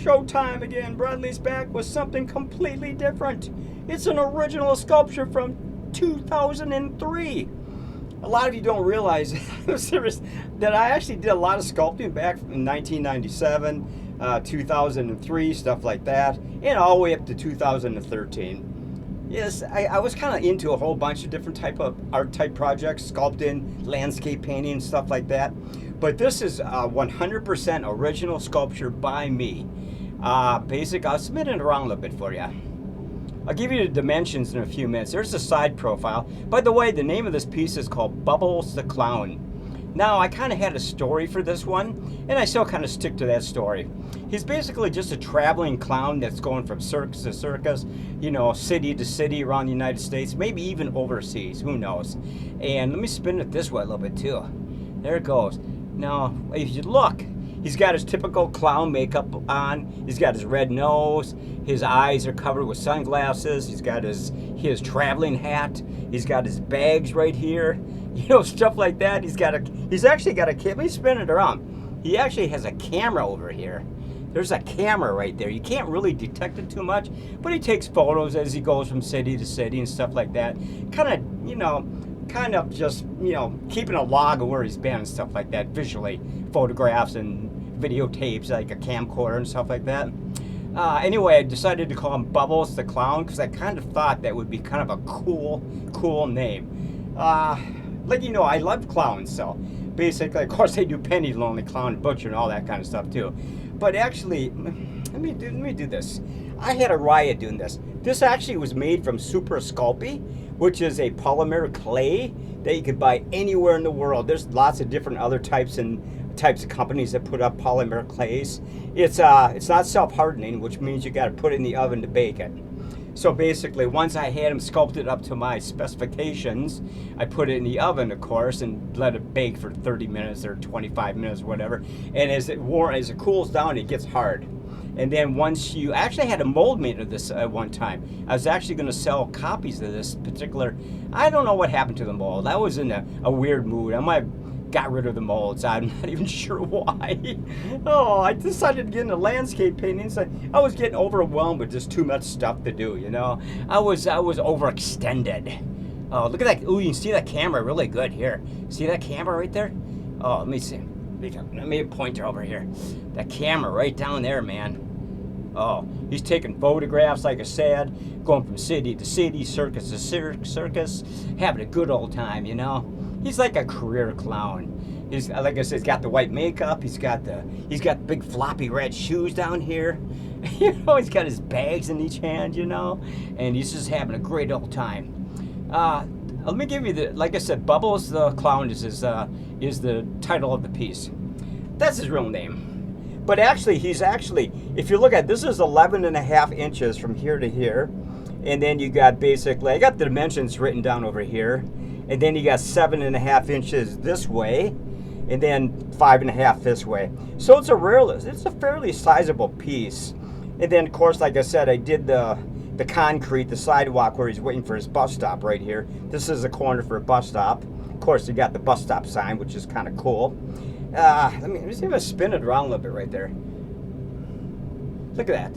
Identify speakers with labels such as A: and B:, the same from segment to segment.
A: showtime again. Bradley's back with something completely different. It's an original sculpture from 2003. A lot of you don't realize that I actually did a lot of sculpting back in 1997, 2003, stuff like that, and all the way up to 2013. Yes, I was kind of into a whole bunch of different type of art type projects, sculpting, landscape painting, stuff like that. But this is a 100% original sculpture by me. I'll spin it around a little bit for you. I'll give you the dimensions in a few minutes. There's the side profile. By the way, the name of this piece is called Bubbles the Clown. Now, I kind of had a story for this one, and I still kind of stick to that story. He's basically just a traveling clown that's going from circus to circus, you know, city to city around the United States, maybe even overseas, who knows. And let me spin it this way a little bit too. There it goes. Now, if you look, he's got his typical clown makeup on. He's got his red nose. His eyes are covered with sunglasses. He's got his traveling hat. He's got his bags right here. You know, stuff like that. He's actually got a, let me spin it around. He actually has a camera over here. There's a camera right there. You can't really detect it too much, but he takes photos as he goes from city to city and stuff like that. Kind of just, you know, keeping a log of where he's been and stuff like that, visually, photographs and videotapes, like a camcorder and stuff like that. Anyway, I decided to call him Bubbles the Clown because I kind of thought that would be kind of a cool name. Let you know, I love clowns, so basically, of course, they do Penny, Lonely Clown, Butcher, and all that kind of stuff too. But actually, let me do this. I had a riot doing this. This actually was made from Super Sculpey, which is a polymer clay that you could buy anywhere in the world. There's lots of different other types of companies that put up polymer clays. It's not self-hardening, which means you got to put it in the oven to bake it. So basically, once I had them sculpted up to my specifications, I put it in the oven, of course, and let it bake for 30 minutes or 25 minutes or whatever. And as it cools down, it gets hard. And then once you actually had a mold made of this at one time. I was actually going to sell copies of this particular. I don't know what happened to the mold. I was in a weird mood. I might have got rid of the molds. I'm not even sure why. Oh, I decided to get into landscape painting. So I was getting overwhelmed with just too much stuff to do, you know. I was overextended. Oh, look at that. Ooh, you can see that camera really good here. See that camera right there? Oh, let me see. Let me point her over here. That camera right down there, man. Oh, he's taking photographs, like I said, going from city to city, circus to circus, having a good old time, you know. He's like a career clown. He's, like I said, he's got the white makeup. He's got big floppy red shoes down here. You know, he's got his bags in each hand, you know, and he's just having a great old time. Let me give you like I said, Bubbles the Clown is the title of the piece. That's his real name. But actually, if you look at this, is 11.5 inches from here to here. And then you got basically, I got the dimensions written down over here. And then you got 7.5 inches this way. And then 5.5 this way. So it's a fairly sizable piece. And then, of course, like I said, I did the concrete, the sidewalk where he's waiting for his bus stop right here. This is a corner for a bus stop. Of course, you got the bus stop sign, which is kind of cool. Let me see if I spin it around a little bit right there. Look at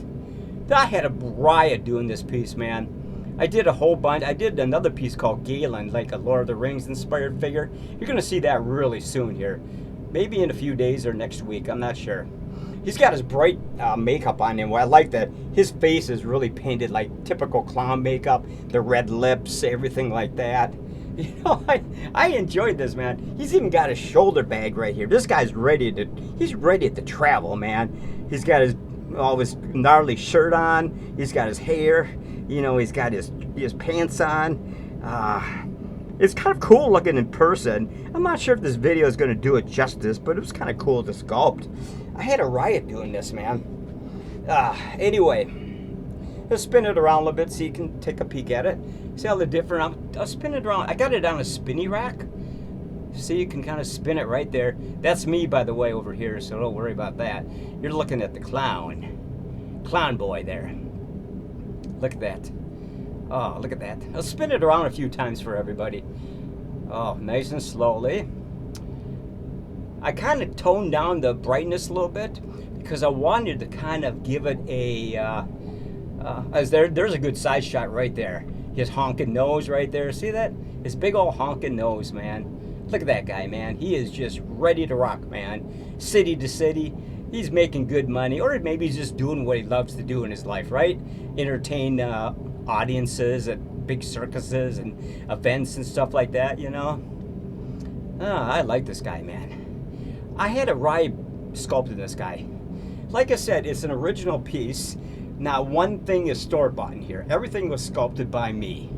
A: that. I had a riot doing this piece, man. I did a whole bunch. I did another piece called Galen, like a Lord of the Rings inspired figure. You're going to see that really soon here. Maybe in a few days or next week. I'm not sure. He's got his bright makeup on him. Well, I like that his face is really painted like typical clown makeup. The red lips, everything like that. You know, I enjoyed this, man. He's even got his shoulder bag right here. This guy's ready to travel, man. He's got his gnarly shirt on. He's got his hair. You know, he's got his pants on. It's kind of cool looking in person. I'm not sure if this video is going to do it justice, but it was kind of cool to sculpt. I had a riot doing this, man. Anyway, let's spin it around a little bit so you can take a peek at it. See how the different, I'll spin it around. I got it on a spinny rack. So you can kind of spin it right there. That's me, by the way, over here, so don't worry about that. You're looking at the clown boy there. Look at that. Oh, look at that. I'll spin it around a few times for everybody. Oh, nice and slowly. I kind of toned down the brightness a little bit because I wanted to kind of give it a, as there's a good side shot right there. His honking nose right there. See that? His big old honking nose, man. Look at that guy, man. He is just ready to rock, man. City to city. He's making good money, or maybe he's just doing what he loves to do in his life, right? Entertain audiences at big circuses and events and stuff like that, you know? I like this guy, man. I had a ride sculpting this guy. Like I said, it's an original piece. Not one thing is store-bought in here. Everything was sculpted by me.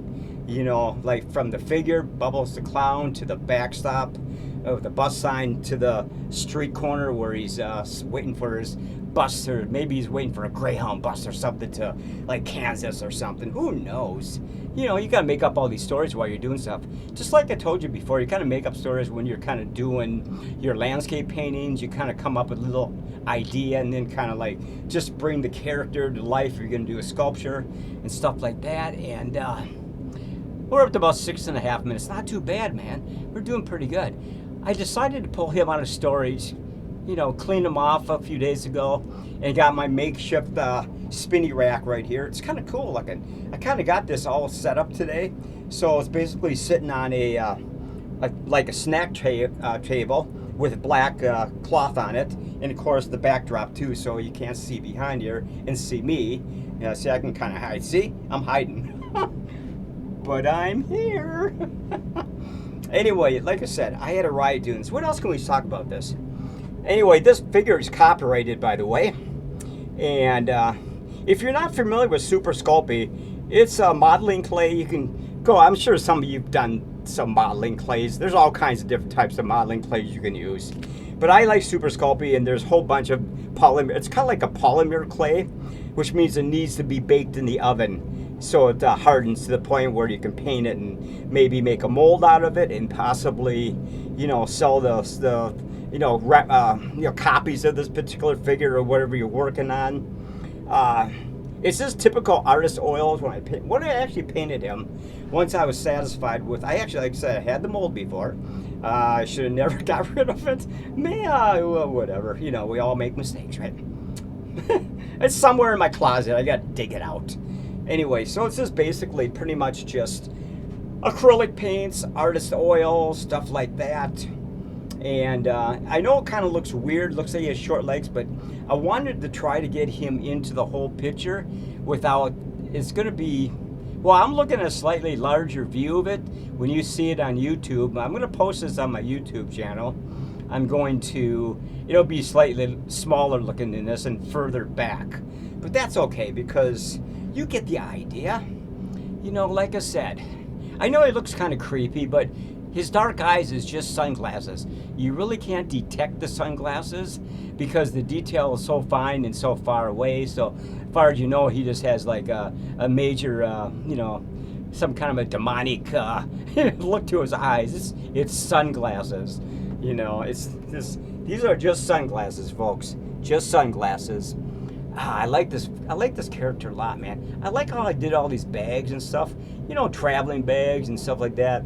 A: You know, like from the figure, Bubbles the Clown, to the backstop of the bus sign, to the street corner where he's waiting for his bus, or maybe he's waiting for a Greyhound bus or something to, like, Kansas or something. Who knows? You know, you got to make up all these stories while you're doing stuff. Just like I told you before, you kind of make up stories when you're kind of doing your landscape paintings. You kind of come up with a little idea and then kind of like just bring the character to life if you're going to do a sculpture and stuff like that. And we're up to about 6.5 minutes. Not too bad, man. We're doing pretty good. I decided to pull him out of storage, you know, clean him off a few days ago, and got my makeshift spinny rack right here. It's kind of cool looking. I kind of got this all set up today, so it's basically sitting on like a snack table with black cloth on it, and of course the backdrop too, so you can't see behind here and see me. See, I can kind of hide. See, I'm hiding, but I'm here. Anyway, like I said, I had a riot doing this. What else can we talk about this? Anyway, this figure is copyrighted, by the way. And if you're not familiar with Super Sculpey, it's a modeling clay. You can go, I'm sure some of you've done some modeling clays. There's all kinds of different types of modeling clays you can use. But I like Super Sculpey, and there's a whole bunch of polymer. It's kind of like a polymer clay, which means it needs to be baked in the oven. So it hardens to the point where you can paint it and maybe make a mold out of it, and possibly, you know, sell the copies of this particular figure or whatever you're working on. It's just typical artist oils. When I actually painted him, once I was satisfied with, I actually, like I said, I had the mold before. I should have never got rid of it. Man, whatever. You know, we all make mistakes, right? It's somewhere in my closet. I got to dig it out. Anyway, so it's just basically pretty much just acrylic paints, artist oil, stuff like that. And I know it kind of looks weird, looks like he has short legs, but I wanted to try to get him into the whole picture without, it's going to be, well, I'm looking at a slightly larger view of it when you see it on YouTube. I'm going to post this on my YouTube channel. I'm going to, it'll be slightly smaller looking than this and further back. But that's okay, because you get the idea. You know, like I said, I know it looks kind of creepy, but his dark eyes is just sunglasses. You really can't detect the sunglasses because the detail is so fine and so far away. So far as you know, he just has like a major, you know, some kind of a demonic look to his eyes. It's sunglasses. You know, these are just sunglasses, folks. Just sunglasses. I like this character a lot, man. I like how I did all these bags and stuff. You know, traveling bags and stuff like that.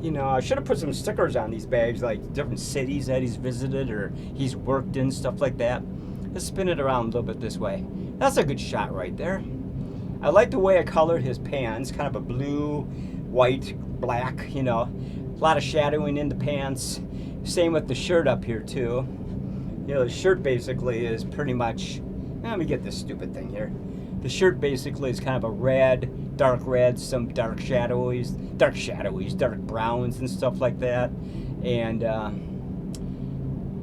A: You know, I should have put some stickers on these bags, like different cities that he's visited or he's worked in, stuff like that. Let's spin it around a little bit this way. That's a good shot right there. I like the way I colored his pants, kind of a blue, white, black, you know. A lot of shadowing in the pants. Same with the shirt up here, too. You know, the shirt basically is pretty much, let me get this stupid thing here. The shirt basically is kind of a red, dark red, some dark shadowies, dark browns and stuff like that. And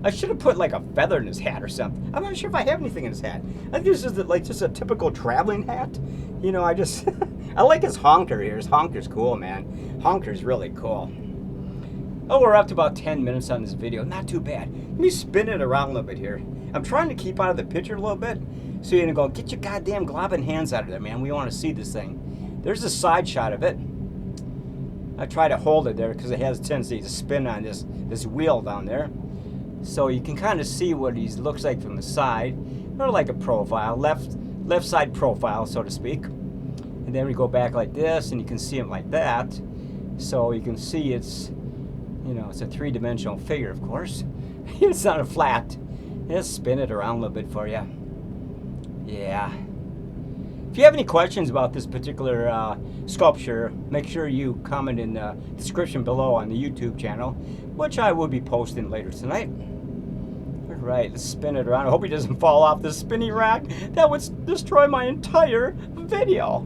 A: I should have put like a feather in his hat or something. I'm not sure if I have anything in his hat. I think this is like just a typical traveling hat. You know, I just, I like his honker here. His honker's cool, man. Honker's really cool. Oh, we're up to about 10 minutes on this video. Not too bad. Let me spin it around a little bit here. I'm trying to keep out of the picture a little bit. So you're going to go, get your goddamn globbing hands out of there, man. We want to see this thing. There's a side shot of it. I try to hold it there because it has a tendency to spin on this wheel down there. So you can kind of see what he looks like from the side. Or like a profile, left side profile, so to speak. And then we go back like this, and you can see him like that. So you can see it's, you know, it's a three-dimensional figure, of course. It's not a flat. Just spin it around a little bit for you. Yeah. If you have any questions about this particular sculpture, make sure you comment in the description below on the YouTube channel, which I will be posting later tonight. All right, let's spin it around. I hope he doesn't fall off the spinny rack. That would destroy my entire video.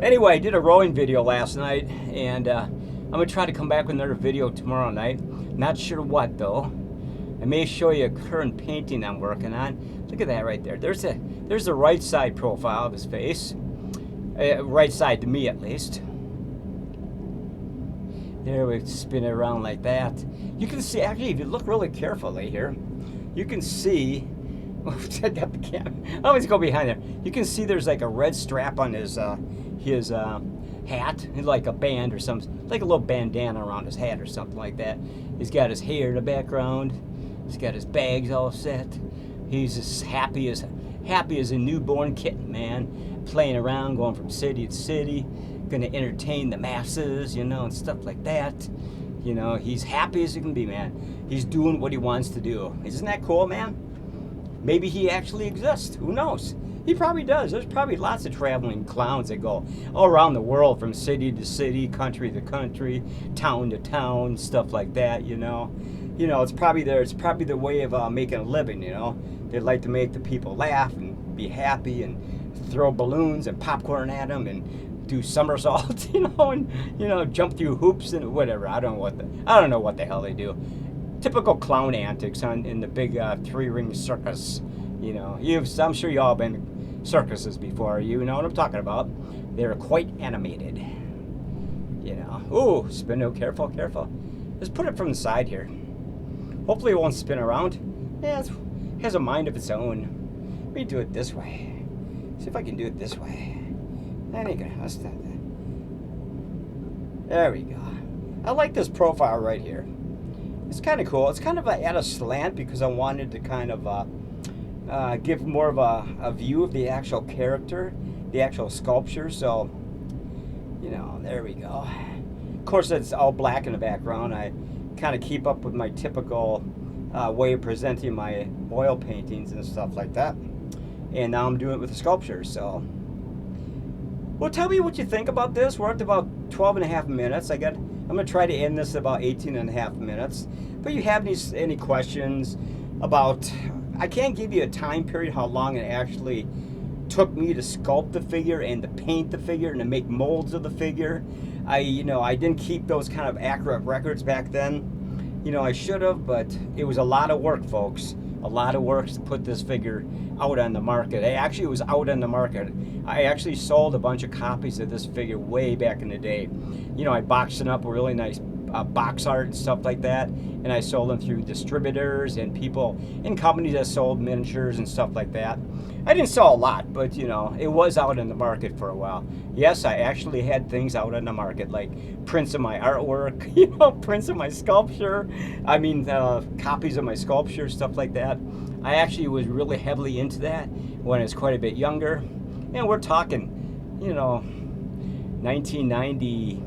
A: Anyway, I did a rowing video last night, and I'm going to try to come back with another video tomorrow night. Not sure what, though. I may show you a current painting I'm working on. Look at that right there. There's the right side profile of his face. Right side to me, at least. There, we spin it around like that. You can see, actually, if you look really carefully here, you can see. I got the camera. I always go behind there. You can see there's like a red strap on his hat, like a band or something, like a little bandana around his hat or something like that. He's got his hair in the background. He's got his bags all set. He's as happy as a newborn kitten, man, playing around, going from city to city, gonna entertain the masses, you know, and stuff like that. You know, he's happy as he can be, man. He's doing what he wants to do. Isn't that cool, man? Maybe he actually exists. Who knows? He probably does. There's probably lots of traveling clowns that go all around the world, from city to city, country to country, town to town, stuff like that, you know. You know, it's probably the way of making a living, you know. They like to make the people laugh and be happy and throw balloons and popcorn at them and do somersaults, you know, and, you know, jump through hoops and whatever. I don't know what the hell they do. Typical clown antics in the big three-ring circus. You know, I'm sure you all been to circuses before. You know what I'm talking about. They're quite animated. You know. Ooh, spin it. Careful, careful. Let's put it from the side here. Hopefully it won't spin around. Yeah, it has a mind of its own. Let me do it this way. See if I can do it this way. That ain't gonna. Let's do that. There we go. I like this profile right here. It's kind of cool. It's kind of at a slant because I wanted to kind of give more of a view of the actual character, the actual sculpture. So, you know, there we go. Of course, it's all black in the background. I kind of keep up with my typical way of presenting my oil paintings and stuff like that. And now I'm doing it with the sculptures. So, well, tell me what you think about this. We're up to about 12 and a half minutes. I'm going to try to end this at about 18 and a half minutes. But you have any questions about, I can't give you a time period how long it actually took me to sculpt the figure and to paint the figure and to make molds of the figure. I didn't keep those kind of accurate records back then. You know, I should have, but it was a lot of work, folks. A lot of work to put this figure out on the market. It was out on the market. I actually sold a bunch of copies of this figure way back in the day. You know, I boxed it up with really nice box art and stuff like that, and I sold them through distributors and people in companies that sold miniatures and stuff like that. I didn't sell a lot, but you know, it was out in the market for a while. Yes, I actually had things out on the market, like prints of my artwork, you know, prints of my sculpture. I mean, copies of my sculpture, stuff like that. I actually was really heavily into that when I was quite a bit younger. And we're talking, you know, 1990,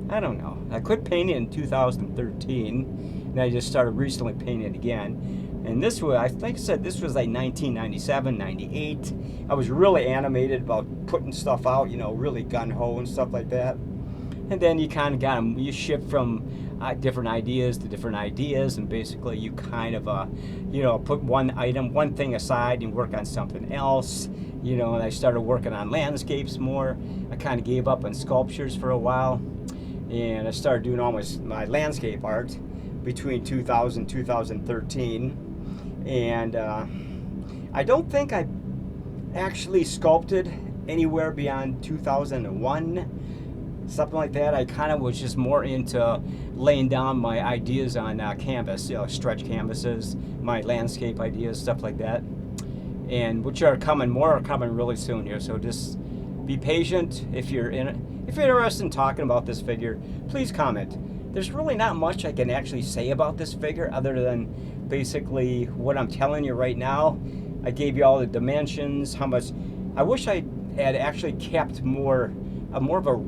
A: I don't know. I quit painting in 2013, and I just started recently painting again. And this was, I think I said, this was like 1997, 98. I was really animated about putting stuff out, you know, really gung-ho and stuff like that. And then you kind of you shift from different ideas to different ideas, and basically you kind of, you know, put one thing aside and work on something else. You know, and I started working on landscapes more. I kind of gave up on sculptures for a while, and I started doing all my landscape art between 2000 and 2013. And I don't think I actually sculpted anywhere beyond 2001, something like that. I kind of was just more into laying down my ideas on canvas, you know, stretch canvases, my landscape ideas, stuff like that. And which are coming really soon here. So just be patient. If you're interested in talking about this figure, please comment. There's really not much I can actually say about this figure other than basically what I'm telling you right now. I gave you all the dimensions, how much. I wish I had actually kept more of a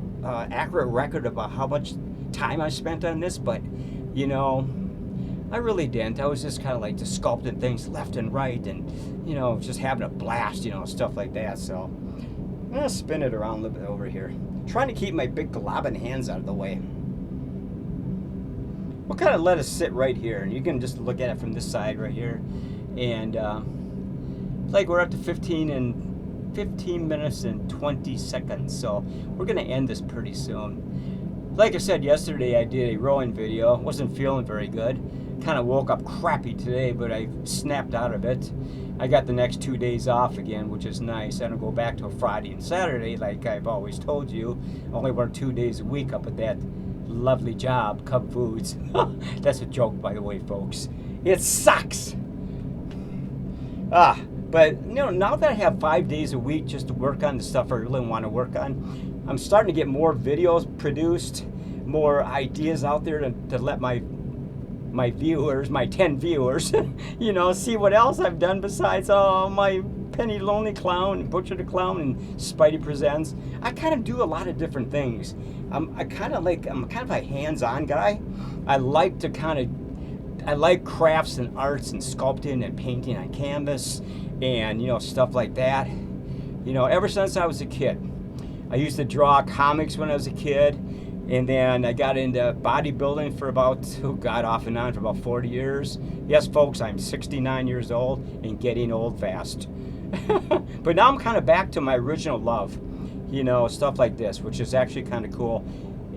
A: accurate record about how much time I spent on this, but you know, I really didn't. I was just kind of like just sculpting things left and right, and you know, just having a blast, you know, stuff like that. So I'm gonna spin it around a little bit over here, trying to keep my big globbing hands out of the way. We'll kind of let it sit right here, and you can just look at it from this side right here, and like we're up to 15 minutes and 20 seconds, so we're gonna end this pretty soon. Like I said yesterday, I did a rowing video. Wasn't feeling very good. Kind of woke up crappy today, but I snapped out of it. I got the next 2 days off again, which is nice. I don't go back till Friday and Saturday like I've always told you. Only work 2 days a week up at that lovely job, Cub Foods. That's a joke, by the way, folks. It sucks. But you know, now that I have 5 days a week just to work on the stuff I really want to work on, I'm starting to get more videos produced, more ideas out there to let my viewers, my 10 viewers, you know, see what else I've done besides my Penny Lonely Clown, Butcher the Clown, and Spidey Presents. I kind of do a lot of different things. I'm kind of a hands-on guy. I like crafts and arts and sculpting and painting on canvas and, you know, stuff like that. You know, ever since I was a kid. I used to draw comics when I was a kid, and then I got into bodybuilding for about, off and on for about 40 years. Yes, folks, I'm 69 years old and getting old fast. But now I'm kind of back to my original love, you know, stuff like this, which is actually kind of cool.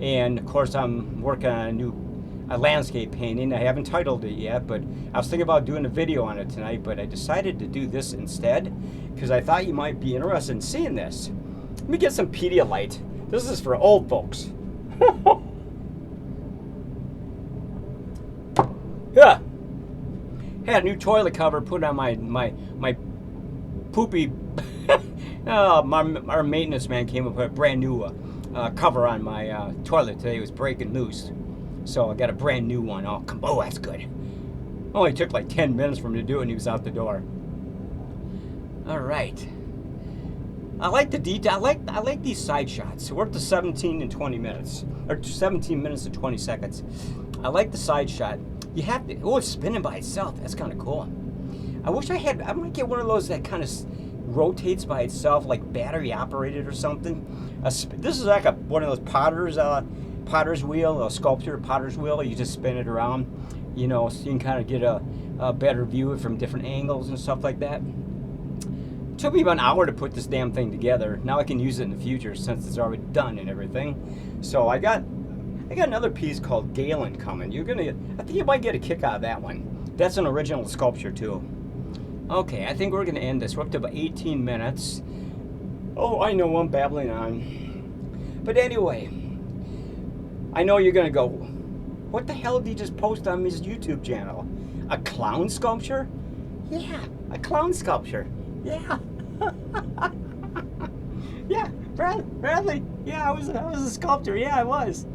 A: And of course, I'm working on a landscape painting. I haven't titled it yet, but I was thinking about doing a video on it tonight, but I decided to do this instead because I thought you might be interested in seeing this. Let me get some Pedialyte. This is for old folks. Yeah. Had a new toilet cover put on my poopy. Our maintenance man came up with a brand new cover on my toilet today. It was breaking loose, so I got a brand new one. Oh, that's good. Only took like 10 minutes for him to do it, and he was out the door. All right. I like the detail. I like these side shots. We're up to 17 and 20 minutes, or 17 minutes and 20 seconds. I like the side shot. You have to. Oh, it's spinning by itself. That's kind of cool. I wish I might get one of those that kind of rotates by itself, like battery operated or something. This is like one of those potter's wheel, a sculpture potter's wheel. You just spin it around, you know, so you can kind of get a better view from different angles and stuff like that. It took me about an hour to put this damn thing together. Now I can use it in the future since it's already done and everything. So I got another piece called Galen coming. I think you might get a kick out of that one. That's an original sculpture too. Okay, I think we're gonna end this. We're up to about 18 minutes. Oh, I know I'm babbling on. But anyway, I know you're gonna go, what the hell did he just post on his YouTube channel? A clown sculpture? Yeah, a clown sculpture. Yeah. Yeah, Bradley. Yeah, I was a sculptor. Yeah, I was.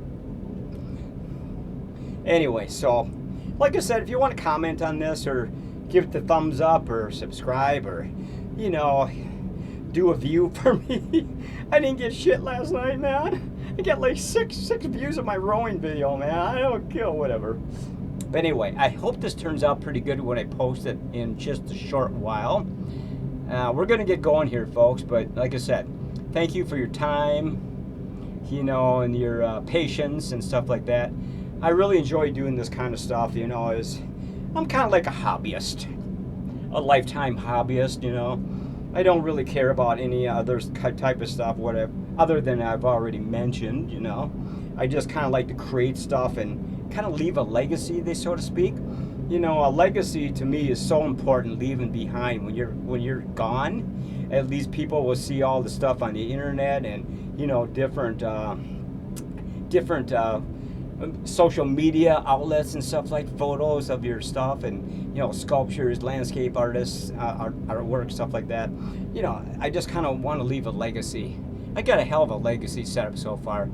A: Anyway, so like I said, if you want to comment on this or give it the thumbs up or subscribe or, you know, do a view for me. I didn't get shit last night, man. I got like six views of my rowing video, man. I don't care, whatever. But anyway, I hope this turns out pretty good when I post it in just a short while. We're going to get going here, folks, but like I said, thank you for your time, you know, and your patience and stuff like that. I really enjoy doing this kind of stuff, you know, I'm kind of like a hobbyist, a lifetime hobbyist, you know. I don't really care about any other type of stuff, whatever, other than I've already mentioned, you know. I just kind of like to create stuff and kind of leave a legacy, so to speak. You know, a legacy to me is so important, leaving behind when you're gone. At least people will see all the stuff on the internet and, you know, different social media outlets and stuff, like photos of your stuff and, you know, sculptures, landscape artists, artwork, stuff like that. You know, I just kind of want to leave a legacy. I got a hell of a legacy set up so far.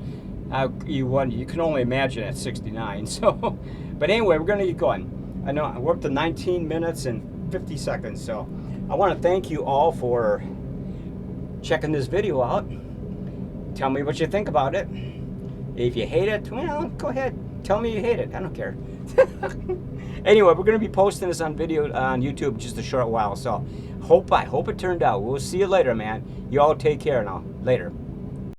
A: You can only imagine at 69. So, but anyway, we're going to get going. I know we're up to 19 minutes and 50 seconds. So I want to thank you all for checking this video out. Tell me what you think about it. If you hate it, well, go ahead. Tell me you hate it. I don't care. Anyway, we're gonna be posting this on video on YouTube just a short while. So, I hope it turned out. We'll see you later, man. You all take care now. Later.